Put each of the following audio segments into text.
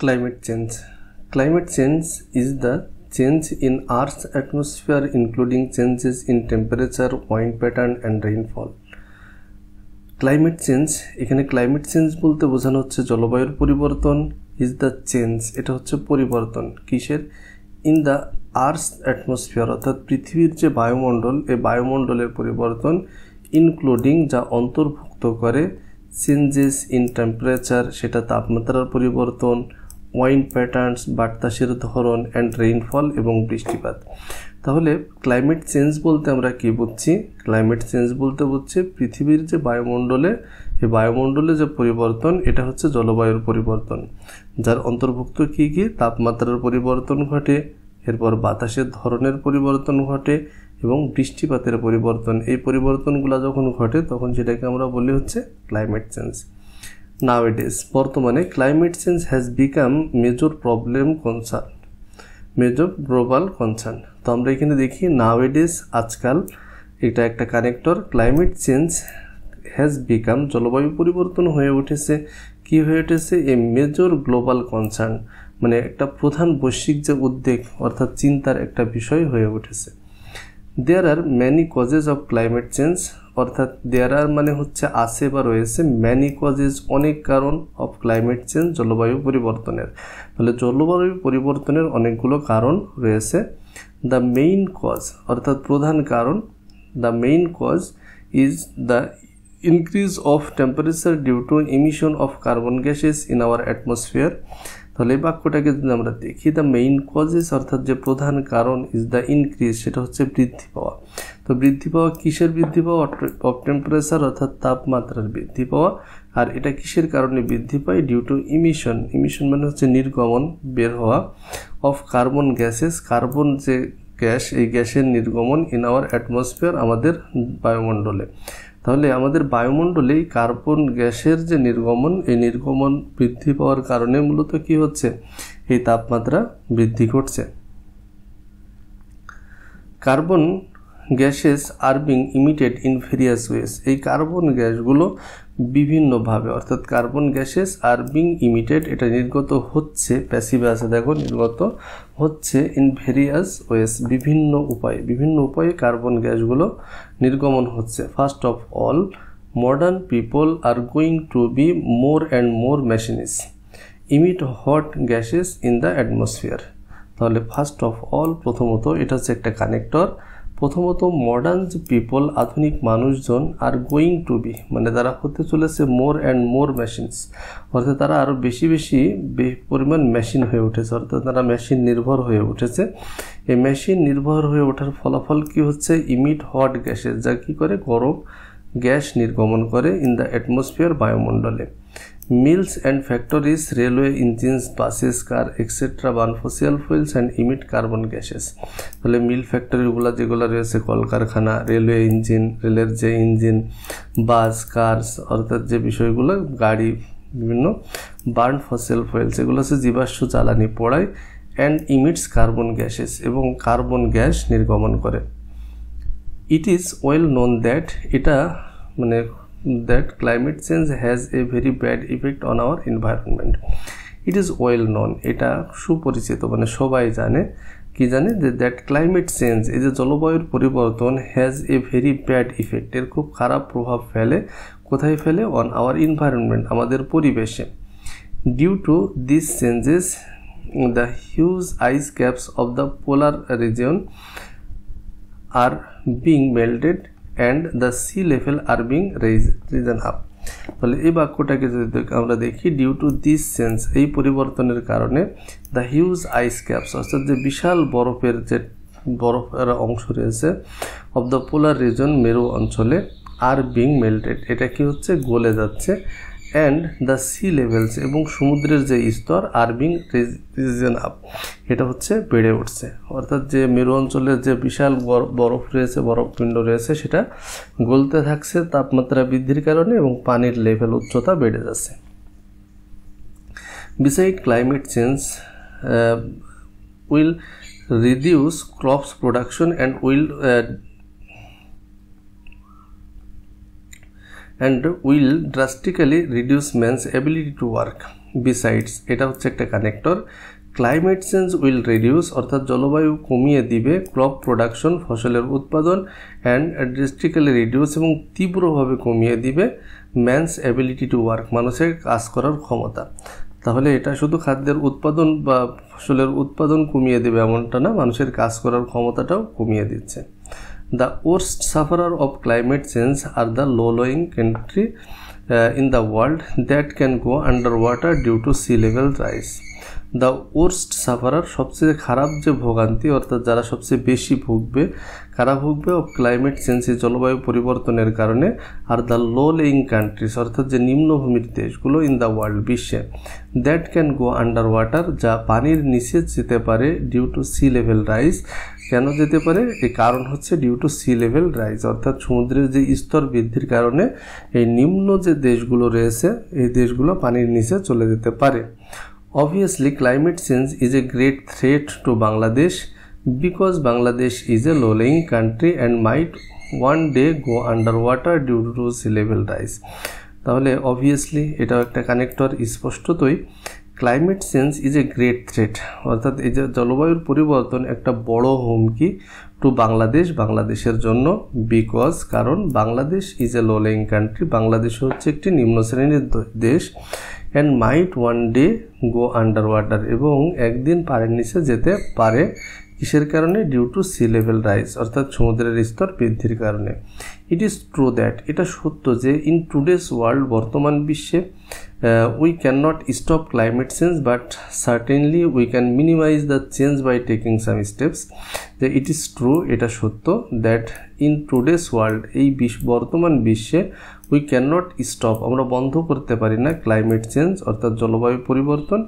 Climate change. Climate change is the change in Earth's atmosphere including changes in temperature, wind pattern and rainfall. Climate change, এখানে climate change বলতে বোঝানো হচ্ছে জলবায়ুর পরিবর্তন is the change, এটা হচ্ছে পরিবর্তন কিসের in the Earth's atmosphere অর্থাৎ পৃথিবীর যে বায়ুমণ্ডল এই বায়ুমণ্ডলের পরিবর্তন including যা অন্তর্ভুক্ত করে চেঞ্জেস ইন টেম্পারেচার সেটা তাপমাত্রার পরিবর্তন ওয়াইন্ড প্যাটার্নস বাতাসের ধরন অ্যান্ড রেইনফল এবং বৃষ্টিপাত তাহলে ক্লাইমেট চেঞ্জ বলতে আমরা কি বুঝছি ক্লাইমেট চেঞ্জ বলতে বুঝছি পৃথিবীর যে বায়ুমণ্ডলে এই বায়ুমণ্ডলে যে পরিবর্তন এটা হচ্ছে জলবায়ুর পরিবর্তন যার অন্তর্ভুক্ত কি কি তাপমাত্রার পরিবর্তন ঘটে এরপর বাতাসের ধরনের পরিবর্তন ঘটে এবং বৃষ্টিপাতের পরিবর্তন এই পরিবর্তনগুলো যখন ঘটে তখন সেটাকে আমরা বলি হচ্ছে ক্লাইমেট চেঞ্জ Nowadays বর্তমানে climate change has become major problem concern major global concern তো আমরা এখানে দেখি নাওএডেজ আজকাল এটা একটা connector climate change has become জলবায়ু পরিবর্তন হয়ে উঠেছে কি হয়ে উঠেছে এ মেজর গ্লোবাল কনসার্ন মানে একটা প্রধান বৈশ্বিক যে উদ্বেগ অর্থাৎ চিন্তার একটা বিষয় হয়ে উঠেছে There are many causes of climate change অর্থাৎ there are মানে হচ্ছে আছে বা রয়েছে many causes অনেক কারণ of climate change জলবায়ু পরিবর্তনের তাহলে জলবায়ু পরিবর্তনের অনেকগুলো কারণ রয়েছে the main cause অর্থাৎ প্রধান কারণ the main cause is the increase of temperature due to emission of carbon gases in our atmosphere তাহলে এই বাক্যটাকে যদি আমরা দেখি দ্য মেইন কজেস অর্থাৎ যে প্রধান কারণ ইজ দ্য ইনক্রিজ সেটা হচ্ছে বৃদ্ধি পাওয়া তো বৃদ্ধি পাওয়া কিসের বৃদ্ধি পাওয়া অফ টেম্পারেচার অর্থাৎ তাপমাত্রার বৃদ্ধি পাওয়া আর এটা কিসের কারণে বৃদ্ধি পায় ডিউ টু ইমিশন মানে হচ্ছে নির্গমন বের হওয়া অফ কার্বন গ্যাসেস কার্বন যে গ্যাস এই গ্যাসের নির্গমন ইন আওয়ার অ্যাটমসফিয়ার আমাদের বায়ুমণ্ডলে তাহলে আমাদের বায়ুমণ্ডলে কার্বন গ্যাসের যে নির্গমন এই নির্গমন বৃদ্ধি পাওয়ার কারণে মূলত কি হচ্ছে এই তাপমাত্রা বৃদ্ধি ঘটছে carbon gases are being emitted in various ways এই কার্বন গ্যাসগুলো বিভিন্নভাবে অর্থাৎ carbon gases are being emitted এটা নির্গত হচ্ছে প্যাসিভে আছে দেখো নির্গত হচ্ছে ইন ভেরিয়াস ওয়েস বিভিন্ন উপায়ে কার্বন গ্যাসগুলো নির্গমন হচ্ছে first of all modern people are going to be more and more machines emit hot gases in the atmosphere তাহলে ফার্স্ট অফ অল প্রথমত এটা হচ্ছে একটা কানেক্টর প্রথমত মডার্ন যে পিপল আধুনিক মানুষজন আর গোয়িং টু বি মানে তারা হতে চলেছে মোর অ্যান্ড মোর মেশিনস অর্থাৎ তারা আরও বেশি পরিমাণ মেশিন হয়ে উঠেছে অর্থাৎ তারা মেশিন নির্ভর হয়ে উঠেছে এই মেশিন নির্ভর হয়ে ওঠার ফলাফল কি হচ্ছে ইমিট হট গ্যাসেস যা কি করে গরম গ্যাস নির্গমন করে ইন দ্য অ্যাটমসফিয়ার বায়ুমণ্ডলে Mills and factories, railway engines, buses, car, etc. burn fossil fuels and emit carbon gases. তাহলে মিল ফ্যাক্টরিগুলো যেগুলো রয়েছে কলকারখানা রেলওয়ে ইঞ্জিন রেলের যে ইঞ্জিন বাস কার্স অর্থাৎ যে বিষয়গুলো গাড়ি বিভিন্ন বার্ন ফসিল ফুয়েলস এগুলো হচ্ছে জীবাশ্ম জ্বালানি পোড়ায় অ্যান্ড ইমিটস কার্বন গ্যাসেস এবং কার্বন গ্যাস নির্গমন করে it is well known that এটা মানে that climate change has a very bad effect on our environment it is well known এটা সুপরিচিত মানে সবাই জানে কি জানে যে that climate change এই যে জলবায়ুর পরিবর্তন has a very bad effect এর খুব খারাপ প্রভাব ফেলে কোথায় ফেলে on our environment আমাদের পরিবেশে due to these changes the huge ice caps of the polar region are being melted and the sea level are being risen up তাহলে এই বাক্যটাকে যদি আমরা দেখি ডিউ টু দিস চেঞ্জ এই পরিবর্তনের কারণে দ্য হিউজ আইস ক্যাপস অর্থাৎ যে বিশাল বরফের অংশ রয়েছে অফ দ্য পোলার রিজন মেরু অঞ্চলে আর বিং মেল্টেড এটা কি হচ্ছে গলে যাচ্ছে অ্যান্ড দ্য সি লেভেলস এবং সমুদ্রের যে স্তর আর বিং রিজন আপ এটা হচ্ছে বেড়ে উঠছে অর্থাৎ যে মেরু অঞ্চলের যে বিশাল বরফ রয়েছে বরফপিণ্ড রয়েছে সেটা গলতে থাকছে তাপমাত্রা বৃদ্ধির কারণে এবং পানির লেভেল উচ্চতা বেড়ে যাচ্ছে beside climate change will reduce crops production and will and will drastically reduce man's ability to work. Besides, এটা হচ্ছে একটা connector, climate change will reduce অর্থাৎ জলবায়ু কমিয়ে দিবে ক্রপ প্রোডাকশন ফসলের উৎপাদন, অ্যান্ড ড্রাস্টিক্যালি রিডিউস এবং তীব্রভাবে কমিয়ে দিবে ম্যানস অ্যাবিলিটি টু ওয়ার্ক মানুষের কাজ করার ক্ষমতা। তাহলে এটা শুধু খাদ্যের উৎপাদন বা ফসলের উৎপাদন কমিয়ে দেবে এমনটা না, মানুষের কাজ করার ক্ষমতাটাও কমিয়ে দিচ্ছে। The worst sufferer of climate change are the low lying country in the world that can go underwater due to sea level rise. The worst sufferer সবচেয়ে খারাপ যে ভোগান্তি অর্থাৎ যারা সবচেয়ে বেশি ভুগবে, কারা ভুগবে অফ ক্লাইমেট চেঞ্জ জলবায়ু পরিবর্তনের কারণে, আর দ্য লো লেইং কান্ট্রিজ অর্থাৎ যে নিম্নভূমির দেশগুলো ইন দ্য ওয়ার্ল্ড বিশ্বে, that can go under water যা পানির নিচে যেতে পারে due to sea level rise. কেন যেতে পারে? এই কারণ হচ্ছে due to sea level rise অর্থাৎ সমুদ্রের যে স্তর বৃদ্ধির কারণে এই নিম্ন যে দেশগুলো রয়েছে এই দেশগুলো পানির নিচে চলে যেতে পারে। Obviously, climate change is a great threat to Bangladesh because Bangladesh is a low-lying country and might one day go underwater due to sea level rise. তাহলে অবভিয়াসলি এটাও একটা কানেক্টর, স্পষ্টতই climate change is a great threat অর্থাৎ এই যে জলবায়ুর পরিবর্তন একটা বড় হুমকি টু বাংলাদেশ, বাংলাদেশের জন্য, বিকজ কারণ Bangladesh is a low lying country, Bangladesh হচ্ছে একটি নিম্ন শ্রেণীর দেশ, and might one day go under water এবং একদিন পানির নিচে যেতে পারে। কিসের কারণে? Due to sea level rise অর্থাৎ সমুদ্রের স্তর বৃদ্ধির কারণে। ইট ইজ ট্রু দ্যাট, এটা সত্য যে ইন টুডেস ওয়ার্ল্ড বর্তমান বিশ্বে we can not stop climate change but certainly we can minimize the change by taking some steps. যে ইট ইজ ট্রু, এটা সত্য দ্যাট ইন টুডেস ওয়ার্ল্ড এই বর্তমান বিশ্বে উই ক্যান নট স্টপ আমরা বন্ধ করতে পারি না ক্লাইমেট চেঞ্জ অর্থাৎ জলবায়ু পরিবর্তন।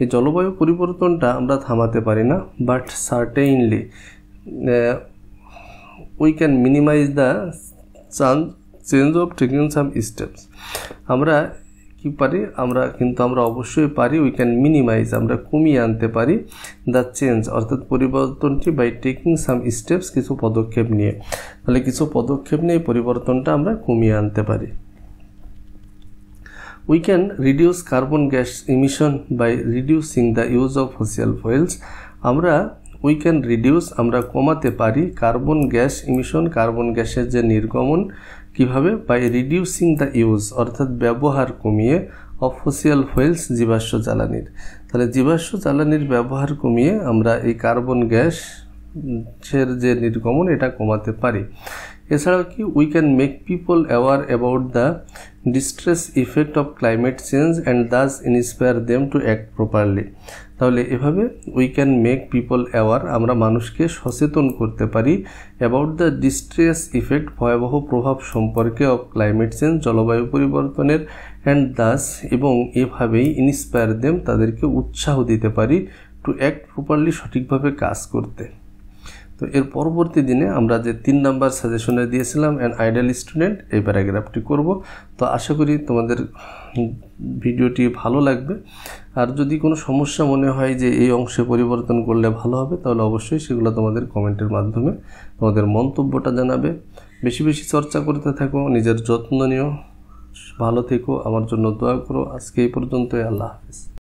এই জলবায়ু পরিবর্তনটা আমরা থামাতে পারি না, but certainly we can minimize the change of taking some steps. আমরা কি পারি? আমরা অবশ্যই পারি, উই ক্যান মিনিমাইজ আমরা কমিয়ে আনতে পারি দ্য চেঞ্জ অর্থাৎ পরিবর্তনটি বাই টেকিং সাম স্টেপস কিছু পদক্ষেপ নিয়ে। তাহলে কিছু পদক্ষেপ নিয়ে পরিবর্তনটা আমরা কমিয়ে আনতে পারি। We can reduce carbon gas emission by reducing the use of fossil fuels. We can reduce আমরা কমাতে পারি কার্বন গ্যাস ইমিশন কার্বন গ্যাসের যে নির্গমন, কিভাবে? বাই রিডিউসিং দ্য ইউজ অর্থাৎ ব্যবহার কমিয়ে অফ ফসিল ফুয়েলস জীবাশ্ম জ্বালানির। তাহলে জীবাশ্ম জ্বালানির ব্যবহার কমিয়ে আমরা এই কার্বন গ্যাসের যে নির্গমন এটা কমাতে পারি। এছাড়াও কি? We can make people aware about the distress effect of climate change and thus inspire them to act properly. তাহলে এভাবে we can make people aware আমরা মানুষকে সচেতন করতে পারি অ্যাবাউট দ্য ডিস্ট্রেস ইফেক্ট ভয়াবহ প্রভাব সম্পর্কে অফ ক্লাইমেট চেঞ্জ জলবায়ু পরিবর্তনের, অ্যান্ড দাস এবং এভাবেই ইন্সপায়ার দেম তাদেরকে উৎসাহ দিতে পারি টু অ্যাক্ট প্রপারলি সঠিকভাবে কাজ করতে। তো এর পরবর্তী দিনে আমরা যে 3 নাম্বার সাজেশনে দিয়েছিলাম অ্যান আইডিয়াল স্টুডেন্ট এই প্যারাগ্রাফটি করব। তো আশা করি তোমাদের ভিডিওটি ভালো লাগবে। আর যদি কোনো সমস্যা মনে হয় যে এই অংশে পরিবর্তন করলে ভালো হবে তাহলে অবশ্যই সেগুলো তোমাদের কমেন্টের মাধ্যমে তোমাদের মন্তব্যটা জানাবে। বেশি বেশি চর্চা করতে থাকো, নিজের যত্ন নিও, ভালো থেকো, আমার জন্য দোয়া করো। আজকে এই পর্যন্তই, আল্লাহ হাফেজ।